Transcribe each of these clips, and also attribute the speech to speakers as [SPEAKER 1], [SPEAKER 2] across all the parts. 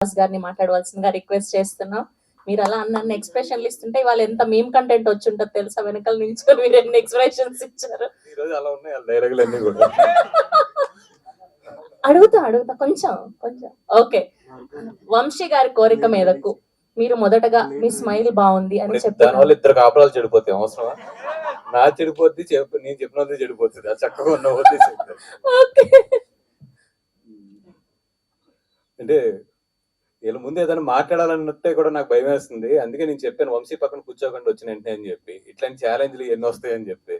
[SPEAKER 1] గారిని మాట్లాడవలసిందిగా రిక్వెస్ట్ చేస్తున్నాం. మీరు అలా అన్న ఎక్స్ప్రెషన్లు ఇస్తుంటే ఇవాళ ఎంత మీమ్ కంటెంట్ వచ్చి ఉంటుంది తెలుసా, వెనకాల నుంచి మీరు ఎన్ని ఎక్స్ప్రెషన్స్ ఇచ్చారు. అడుగుతా కొంచెం ఓకే. వంశీ గారి కోరిక మేరకు మీరు మొదటగా మీ స్మైల్ బాగుంది అని చెప్పారు.
[SPEAKER 2] ఇద్దరు కాపురాలు చెడిపోతాయి, అవసరమా? నా చెడిపోద్ది, నేను చెప్పినది చెడిపోతుంది. చక్కగా ఉన్న అంటే వీళ్ళ ముందు ఏదైనా మాట్లాడాలన్నట్టే కూడా నాకు భయం వేస్తుంది. అందుకే నేను చెప్పాను వంశీ పక్కన కూర్చోకుండా వచ్చిన వెంటనే అని చెప్పి, ఇట్లాంటి ఛాలెంజ్లు ఎన్ని వస్తాయని చెప్పి.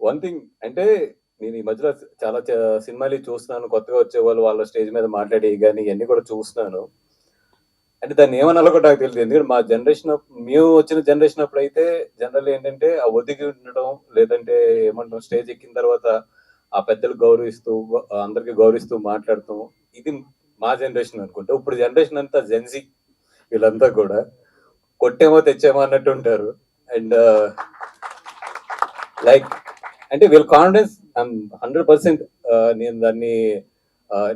[SPEAKER 2] వన్ థింగ్ అంటే నేను ఈ మధ్యలో చాలా సినిమాలు చూస్తున్నాను, కొత్తగా వచ్చే వాళ్ళు వాళ్ళ స్టేజ్ మీద మాట్లాడి కానీ ఇవన్నీ కూడా చూస్తున్నాను. అంటే దాన్ని ఏమన్నా కూడా నాకు తెలియదు. ఎందుకంటే మా జనరేషన్ మేము వచ్చిన జనరేషన్ అప్పుడు అయితే జనరల్ ఏంటంటే ఆ ఒదిగి ఉండడం, లేదంటే ఏమంటాం స్టేజ్ ఎక్కిన తర్వాత ఆ పెద్దలు గౌరవిస్తూ అందరికి గౌరవిస్తూ మాట్లాడతాం. ఇది మా జనరేషన్ అనుకుంటా. ఇప్పుడు జనరేషన్ అంతా జెన్జీ, వీళ్ళంతా కూడా కొట్టేమో తెచ్చేమో అన్నట్టు ఉంటారు. అండ్ లైక్ అంటే వీళ్ళ కాన్ఫిడెన్స్ 100% నేను దాన్ని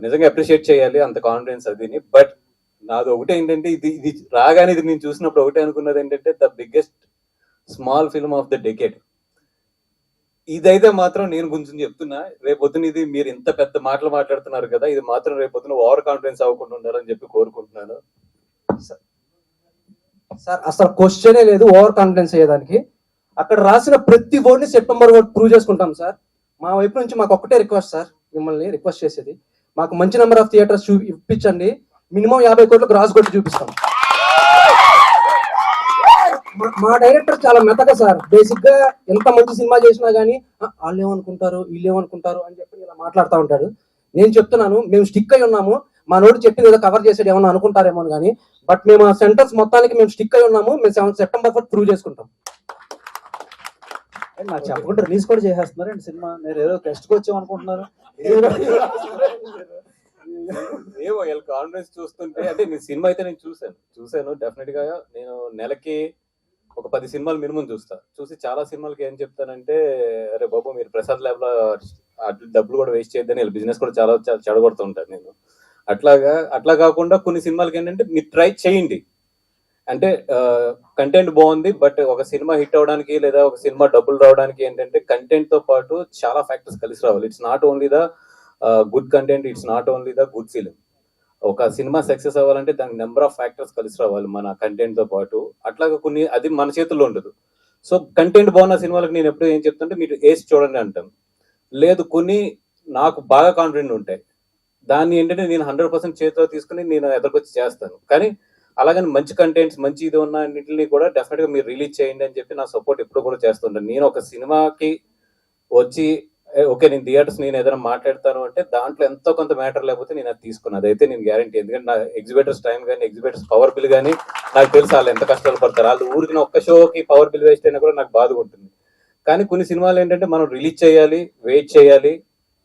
[SPEAKER 2] నిజంగా అప్రిషియేట్ చేయాలి, అంత కాన్ఫిడెన్స్ అదిని. బట్ నాది ఒకటే ఏంటంటే ఇది రాగానే ఇది నేను చూసినప్పుడు ఒకటే అనుకున్నది ఏంటంటే the biggest small film of the decade. ఇదైతే మాత్రం నేను కొంచెం చెప్తున్నా, రేపొద్దున ఇది మీరు ఇంత పెద్ద మాటలు మాట్లాడుతున్నారు కదా, ఇది మాత్రం రేపొద్దున ఓవర్ కాన్ఫిడెన్స్ అవ్వకుండా ఉండాలని చెప్పి కోరుకుంటున్నాను.
[SPEAKER 3] సార్ అసలు క్వశ్చనే లేదు ఓవర్ కాన్ఫిడెన్స్ అయ్యేదానికి. అక్కడ రాసిన ప్రతి వర్డ్ ని సెప్టెంబర్ వరకు ప్రూవ్ చేసుకుంటాం సార్. మా వైపు నుంచి మాకు ఒక్కటే రిక్వెస్ట్ సార్, మిమ్మల్ని రిక్వెస్ట్ చేసేది, మాకు మంచి నెంబర్ ఆఫ్ థియేటర్స్ ఇప్పించండి. మినిమం 50 కోట్లకు రాసి కొట్టి చూపిస్తాం. మా డైరెక్టర్ చాలా మెతక సార్. బేసిక్ గా ఎంత మంచి సినిమా చేసినా గానీ వాళ్ళు ఏమనుకుంటారు వీళ్ళు ఏమనుకుంటారు అని చెప్పి ఇలా మాట్లాడుతూ ఉంటాడు. నేను చెప్తున్నాను, మేము స్టిక్ అయి ఉన్నాము. మా నోటి చెప్పింది ఏదో కవర్ చేసేది ఏమన్నా అనుకుంటారేమో కానీ, బట్ మేము ఆ సెంటర్స్ మొత్తానికి మేము స్టిక్ అయి ఉన్నాము. మేము సెప్టెంబర్ 4 ప్రూవ్ చేసుకుంటాం.
[SPEAKER 4] నాకు చెప్పకుండా రిలీజ్ కూడా చేసేస్తున్నారు అండి సినిమా. నేను ఏదో టెస్ట్కి వచ్చాం అనుకుంటున్నారు.
[SPEAKER 2] ఏమో వీళ్ళ కాన్ఫిడెన్స్ చూస్తుంటే, అంటే నేను సినిమా అయితే నేను చూసాను డెఫినెట్ గా. నేను నెలకి ఒక 10 సినిమాలు మినిమం చూసి చాలా సినిమాలకి ఏం చెప్తానంటే, అరే బాబు మీరు ప్రసాద్ ల్యాబ్ లో డబ్బులు కూడా వేస్ట్ చేయొద్దని, వీళ్ళ బిజినెస్ కూడా చాలా చెడగొడుతూ ఉంటాను నేను. అట్లా కాకుండా కొన్ని సినిమాలకి ఏంటంటే మీరు ట్రై చేయండి. అంటే కంటెంట్ బాగుంది, బట్ ఒక సినిమా హిట్ అవడానికి లేదా ఒక సినిమా డబ్బులు రావడానికి ఏంటంటే కంటెంట్ తో పాటు చాలా ఫ్యాక్టర్స్ కలిసి రావాలి. It's not only the good content, it's not only the good film. ఒక సినిమా సక్సెస్ అవ్వాలంటే దానికి నెంబర్ ఆఫ్ ఫ్యాక్టర్స్ కలిసి రావాలి మన కంటెంట్ తో పాటు. అట్లాగా కొన్ని అది మన చేతుల్లో ఉండదు. సో కంటెంట్ బాగున్న సినిమాలకు నేను ఎప్పుడు ఏం చెప్తుంటే మీరు వేసి చూడండి అంటాను. లేదు కొన్ని నాకు బాగా కాన్ఫిడెంట్ ఉంటాయి, దాన్ని ఏంటంటే నేను 100% చేతిలో తీసుకుని నేను ఎదురుకొచ్చి చేస్తాను. కానీ అలాగని మంచి కంటెంట్స్ మంచి ఇది ఉన్న అన్నింటినీ కూడా డెఫినెట్ గా మీరు రిలీజ్ చేయండి అని చెప్పి నా సపోర్ట్ ఎప్పుడు కూడా చేస్తుంటాను. నేను ఒక సినిమాకి వచ్చి ఓకే నేను థియేటర్స్ నేను ఏదైనా మాట్లాడతాను అంటే దాంట్లో ఎంతో కొంత మ్యాటర్ లేకపోతే నేను అది తీసుకున్నాను, అదైతే నేను గ్యారంటీ. ఎందుకంటే నా ఎగ్జిబిటర్స్ టైం కానీ ఎగ్జిబిటర్స్ పవర్ బిల్ కానీ నాకు తెలుసు వాళ్ళు ఎంత కష్టాలు పడతారు. వాళ్ళు ఊరికి ఒక్క షోకి పవర్ బిల్ వేస్ట్ అయినా కూడా నాకు బాధగా ఉంటుంది. కానీ కొన్ని సినిమాలు ఏంటంటే మనం రిలీజ్ చేయాలి, వెయిట్ చేయాలి.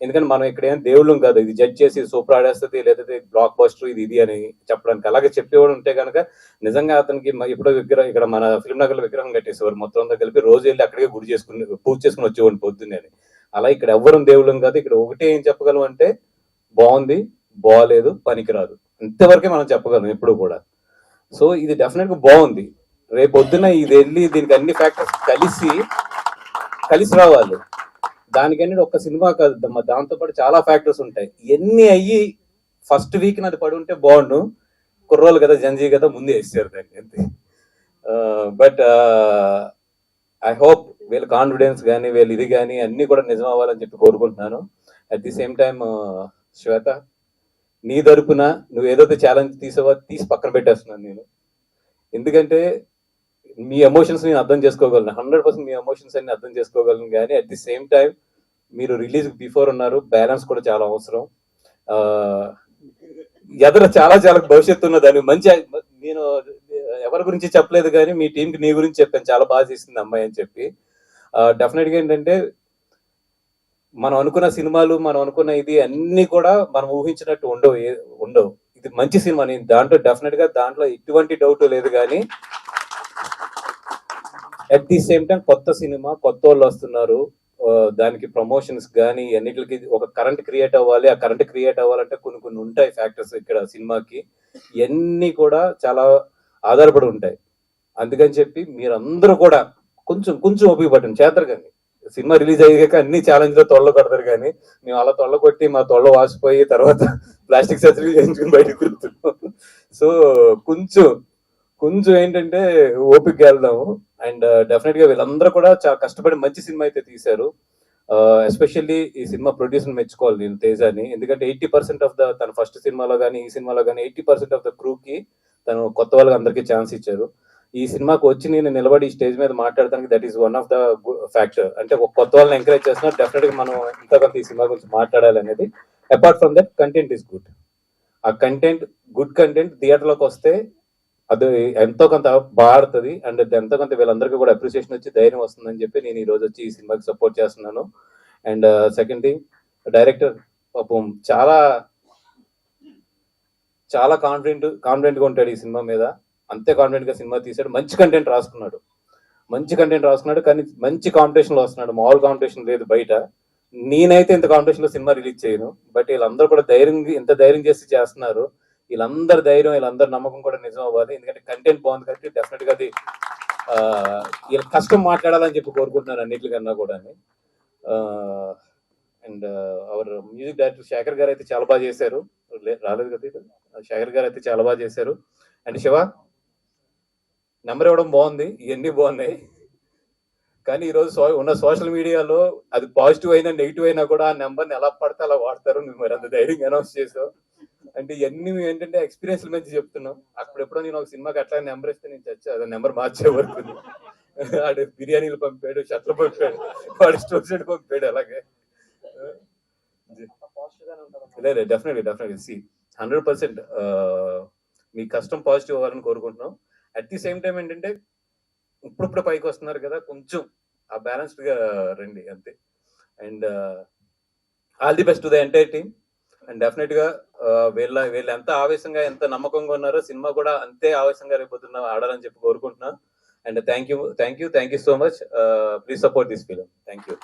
[SPEAKER 2] ఎందుకంటే మనం ఇక్కడ ఏం దేవుళ్ళం కాదు, ఇది జడ్జ్ చేసి సూపర్ ఆడేస్తుంది లేకపోతే బ్లాక్ బస్టర్ ఇది అని చెప్పడానికి. అలాగే చెప్పేవాడు ఉంటే కనుక నిజంగా అతనికి ఇప్పుడు విగ్రహం ఇక్కడ మన ఫిల్మ్ నగర్ లో విగ్రహం కట్టేసేవారు, మొత్తం అంతా కలిపి రోజు వెళ్ళి అక్కడికే పూజ చేసుకుని వచ్చేవాడిని పొద్దున్నే. అలా ఇక్కడ ఎవ్వరం దేవుళ్ళం కాదు. ఇక్కడ ఒకటే ఏం చెప్పగలం అంటే బాగుంది, బాగాలేదు, పనికిరాదు, ఇంతవరకే మనం చెప్పగలం ఎప్పుడు కూడా. సో ఇది డెఫినెట్ గా బాగుంది. రేపు పొద్దున ఇది వెళ్ళి దీనికి అన్ని ఫ్యాక్టర్స్ కలిసి రావాలి. దానికన్నీ ఒక్క సినిమా కాదు, దాంతో పాటు చాలా ఫ్యాక్టర్స్ ఉంటాయి. ఎన్ని అయ్యి ఫస్ట్ వీక్ నాది పడి ఉంటే బాగుండు. కుర్రోలు కదా, జంజీ కదా, ముందే వేసారు దాన్ని అంతే. బట్ ఐ హోప్ వీళ్ళ కాన్ఫిడెన్స్ కానీ వీళ్ళు ఇది కానీ అన్ని కూడా నిజం అవ్వాలని చెప్పి కోరుకుంటున్నాను. అట్ ది సేమ్ టైమ్ శ్వేత, నీ తరపున నువ్వు ఏదైతే ఛాలెంజ్ తీసి పక్కన పెట్టేస్తున్నాను నేను. ఎందుకంటే మీ ఎమోషన్స్ నేను అర్థం చేసుకోగలను, 100% మీ ఎమోషన్స్ అన్ని అర్థం చేసుకోగలను. కానీ అట్ ది సేమ్ టైం మీరు రిలీజ్ బిఫోర్ ఉన్నారు, బ్యాలెన్స్ కూడా చాలా అవసరం. ఎదురు చాలా భవిష్యత్తు ఉన్నదాన్ని మంచి. నేను ఎవరి గురించి చెప్పలేదు కానీ మీ టీంకి నీ గురించి చెప్పాను, చాలా బాగా చేసింది అమ్మాయి అని చెప్పి. డెఫినెట్ గా ఏంటంటే మనం అనుకున్న సినిమాలు మనం అనుకున్న ఇది అన్ని కూడా మనం ఊహించినట్టు ఉండవు. ఇది మంచి సినిమా, నేను దాంట్లో డెఫినెట్ గా దాంట్లో ఎటువంటి డౌట్ లేదు. కానీ అట్ ది సేమ్ టైం కొత్త సినిమా, కొత్త వాళ్ళు వస్తున్నారు, దానికి ప్రమోషన్స్ కానీ అన్నిటికి ఒక కరెంట్ క్రియేట్ అవ్వాలి. ఆ కరెంట్ క్రియేట్ అవ్వాలంటే కొన్ని కొన్ని ఉంటాయి ఫ్యాక్టర్స్ ఇక్కడ సినిమాకి. ఇవన్నీ కూడా చాలా ఆధారపడి ఉంటాయి. అందుకని చెప్పి మీరందరూ కూడా కొంచెం కొంచెం ఓపిక పట్టండి, చేద్దరు కానీ. సినిమా రిలీజ్ అయ్యాక అన్ని ఛాలెంజ్ లో తొల్ల కొడతారు, కానీ మేము అలా తొల్ల కొట్టి మా తొల్ల వాసిపోయి తర్వాత ప్లాస్టిక్ సర్జరీ చేయించుకుని బయటకు తిరుగుతున్నాం. సో కొంచెం కొంచెం ఏంటంటే ఓపిక వెళ్దాము. అండ్ డెఫినెట్ గా వీళ్ళందరూ కూడా చాలా కష్టపడి మంచి సినిమా అయితే తీశారు. ఎస్పెషల్లీ ఈ సినిమా ప్రొడ్యూసర్ మెచ్చుకోవాలి నేను తేజాని. ఎందుకంటే 80% ఆఫ్ తన ఫస్ట్ సినిమాలో కానీ ఈ సినిమాలో కానీ 80% ఆఫ్ ద క్రూకి తను కొత్త వాళ్ళకి అందరికీ ఛాన్స్ ఇచ్చారు. ఈ సినిమాకి వచ్చి నేను నిలబడి ఈ స్టేజ్ మీద మాట్లాడడానికి that is one of the factor. అంటే ఒక కొత్త వాళ్ళని ఎంకరేజ్ చేస్తున్నారు. డెఫినెట్ గా మనం ఇంకా కొంత ఈ సినిమా గురించి మాట్లాడాలి అనేది. Apart from that content is good. ఆ కంటెంట్ గుడ్ కంటెంట్ థియేటర్లోకి వస్తే అది ఎంతో కొంత బాడుతుంది. అండ్ ఎంతో కొంత వీళ్ళందరికీ కూడా అప్రిసియేషన్ వచ్చి ధైర్యం వస్తుందని చెప్పి నేను ఈ రోజు వచ్చి ఈ సినిమాకి సపోర్ట్ చేస్తున్నాను. అండ్ సెకండ్ థింగ్, డైరెక్టర్ పాపం చాలా చాలా కాన్ఫిడెంట్ గా ఉంటాడు ఈ సినిమా మీద. అంతే కాన్ఫిడెంట్ గా సినిమా తీసాడు. మంచి కంటెంట్ రాసుకున్నాడు కానీ మంచి కాంపిటీషన్ లో వస్తున్నాడు. మామూలు కాంపిటీషన్ లేదు బయట. నేనైతే ఇంత కాంపిటీషన్ లో సినిమా రిలీజ్ చేయను. బట్ వీళ్ళందరూ కూడా ఇంత ధైర్యం చేసి చేస్తున్నారు. వీళ్ళందరి ధైర్యం, వీళ్ళందరి నమ్మకం కూడా నిజం అవ్వాలి. ఎందుకంటే కంటెంట్ బాగుంది కాబట్టి డెఫినెట్ గా అది వీళ్ళ కష్టం మాట్లాడాలని చెప్పి కోరుకుంటున్నాను అన్నిటికన్నా కూడా. And our music director Shekhar గారు అయితే చాలా బాగా చేశారు. రాలేదు కదా, శేఖర్ గారు అయితే చాలా బాగా చేశారు. అండ్ శివ నెంబర్ ఇవ్వడం బాగుంది, ఇవన్నీ బాగున్నాయి. కానీ ఈరోజు ఉన్న సోషల్ మీడియాలో అది పాజిటివ్ అయినా నెగిటివ్ అయినా కూడా ఆ నెంబర్ని ఎలా పడితే అలా వాడతారు. నువ్వు మరి అంత ధైర్యంగా అనౌన్స్ చేసావు అంటే ఇవన్నీ ఏంటంటే ఎక్స్పీరియన్స్ మంచి చెప్తున్నావు. అప్పుడెప్పుడో నేను ఒక సినిమాకి అట్లా నెంబర్ ఇస్తే నేను చచ్చా, అదే నెంబర్ మార్చే వరకు. వాడు బిర్యానీలు పంపాడు, షర్ట్లు పంపాడు, వాడు స్టోర్ సెట్ పంపాడు. అలాగే లేదు, డెఫినెట్లీ సి 100% మీ కష్టం పాజిటివ్ అవ్వాలని కోరుకుంటున్నాం. అట్ ది సేమ్ టైం ఏంటంటే ఇప్పుడిప్పుడు పైకి వస్తున్నారు కదా, కొంచెం ఆ బ్యాలెన్స్డ్ గా రండి అంతే. And all the best to the entire team. And definite గా వీళ్ళు ఎంత ఆవేశంగా ఎంత నమ్మకంగా ఉన్నారో సినిమా కూడా అంతే ఆవేశంగా రేపొద్దున ఆడాలని చెప్పి కోరుకుంటున్నాను. And thank you so much. Please support this film. Thank you.